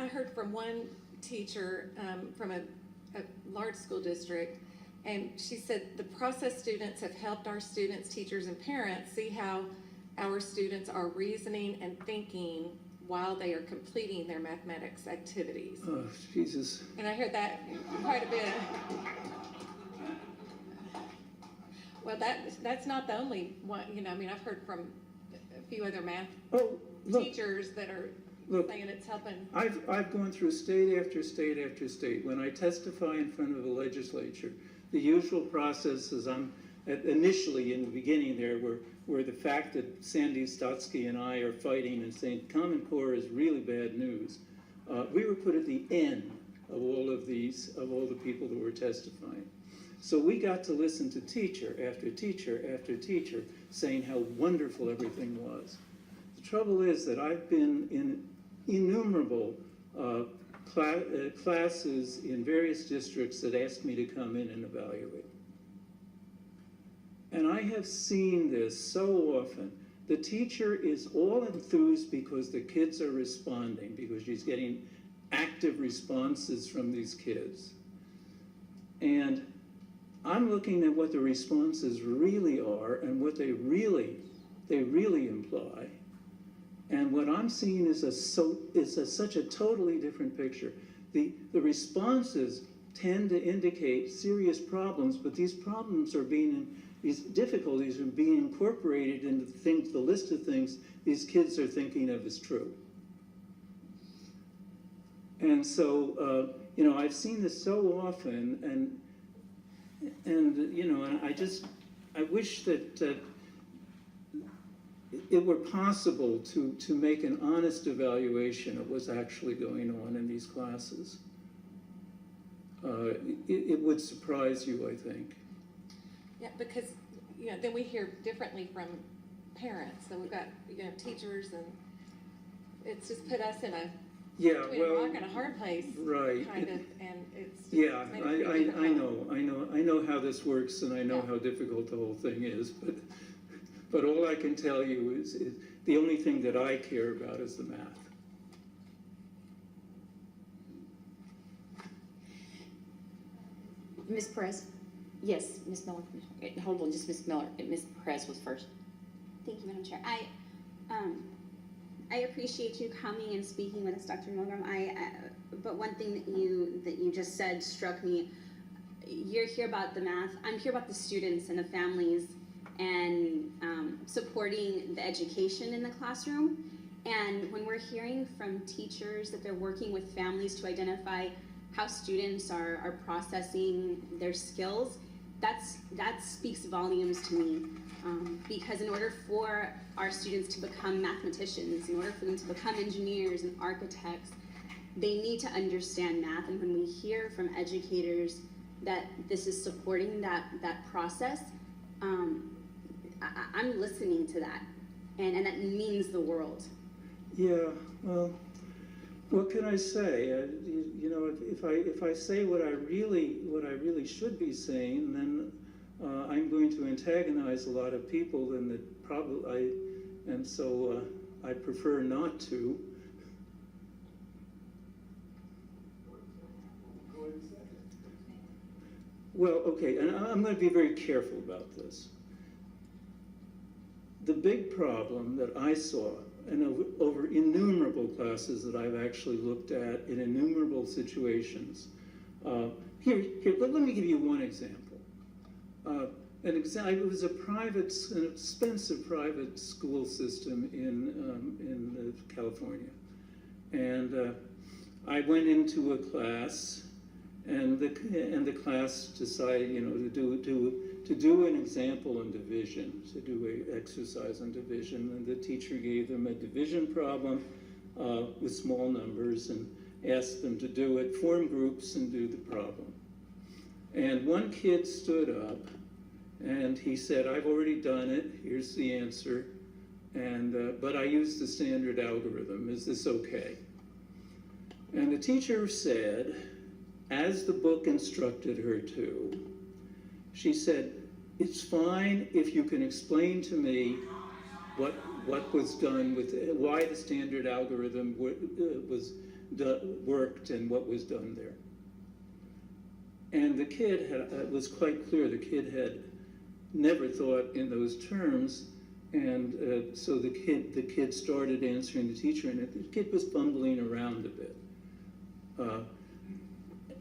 I heard from one teacher from a large school district, and she said the process students have helped our students, teachers, and parents see how our students are reasoning and thinking while they are completing their mathematics activities. Oh, Jesus. And I heard that quite a bit. Well, that's not the only one, you know, I mean, I've heard from a few other math teachers that are saying it's helping. I've gone through state after state after state. When I testify in front of the legislature, the usual process is initially in the beginning there where the fact that Sandy Stotsky and I are fighting and saying Common Core is really bad news. We were put at the end of all of the people that were testifying. So we got to listen to teacher after teacher after teacher saying how wonderful everything was. The trouble is that I've been in innumerable classes in various districts that asked me to come in and evaluate. And I have seen this so often. The teacher is all enthused because the kids are responding, because she's getting active responses from these kids. And I'm looking at what the responses really are and what they really imply. And what I'm seeing is such a totally different picture. The responses tend to indicate serious problems, but these problems are these difficulties are being incorporated into the list of things these kids are thinking of as true. And so, you know, I've seen this so often, and you know, and I wish that it were possible to make an honest evaluation of what's actually going on in these classes. It would surprise you, I think. Yeah, because, you know, then we hear differently from parents. So we've got, you know, teachers, and it's just put us in a between a rock and a hard place, right? Kind of, and it's yeah. I know how this works, and I know how difficult the whole thing is. But all I can tell you is the only thing that I care about is the math. Ms. Perez? Yes, Ms. Miller. Hold on, just Ms. Miller. Ms. Perez was first. Thank you, Madam Chair. I appreciate you coming and speaking with us, Dr. Milgram. But one thing that you just said struck me. You're here about the math. I'm here about the students and the families and supporting the education in the classroom. And when we're hearing from teachers that they're working with families to identify how students are processing their skills, that speaks volumes to me. Because in order for our students to become mathematicians, in order for them to become engineers and architects, they need to understand math. And when we hear from educators that this is supporting that process, I'm listening to that, and that means the world. Yeah, well, what can I say? You know, if I say what I really should be saying, then I'm going to antagonize a lot of people, and so I prefer not to. Well, okay, and I'm going to be very careful about this. The big problem that I saw, and over innumerable classes that I've actually looked at in innumerable situations, let me give you one example. It was an expensive private school system in California, and I went into a class, and the class decided, you know, to do an example on division, to do an exercise on division, and the teacher gave them a division problem with small numbers and asked them to do it, form groups and do the problem. And one kid stood up and he said, "I've already done it, here's the answer, but I used the standard algorithm, is this okay?" And the teacher said, as the book instructed her to, she said, "It's fine if you can explain to me what was done with why the standard algorithm worked and what was done there. And the kid it was quite clear the kid had never thought in those terms, and so the kid started answering the teacher, and the kid was fumbling around a bit.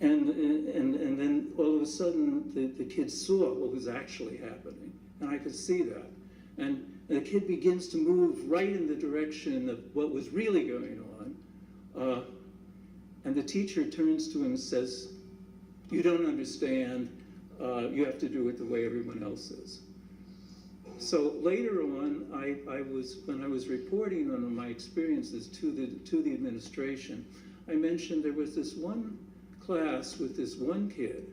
And then all of a sudden the kid saw what was actually happening, and I could see that. And the kid begins to move right in the direction of what was really going on. And the teacher turns to him and says, "You don't understand, you have to do it the way everyone else is." So later on, when I was reporting on my experiences to the administration, I mentioned there was this one class with this one kid,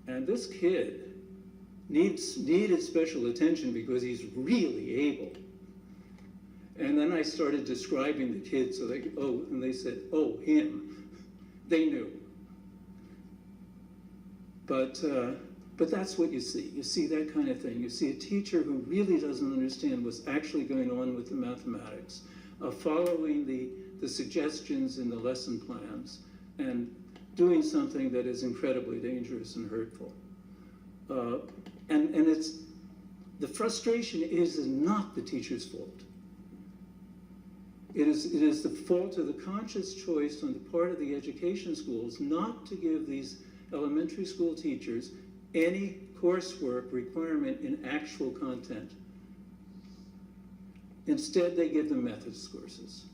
and this kid needed special attention because he's really able. And then I started describing the kid, so they said, "Oh, him." They knew. But that's what you see. You see that kind of thing. You see a teacher who really doesn't understand what's actually going on with the mathematics, following the suggestions in the lesson plans, and doing something that is incredibly dangerous and hurtful. And it's, the frustration is not the teacher's fault. It is the fault of the conscious choice on the part of the education schools not to give these elementary school teachers any coursework requirement in actual content. Instead, they give them methods courses.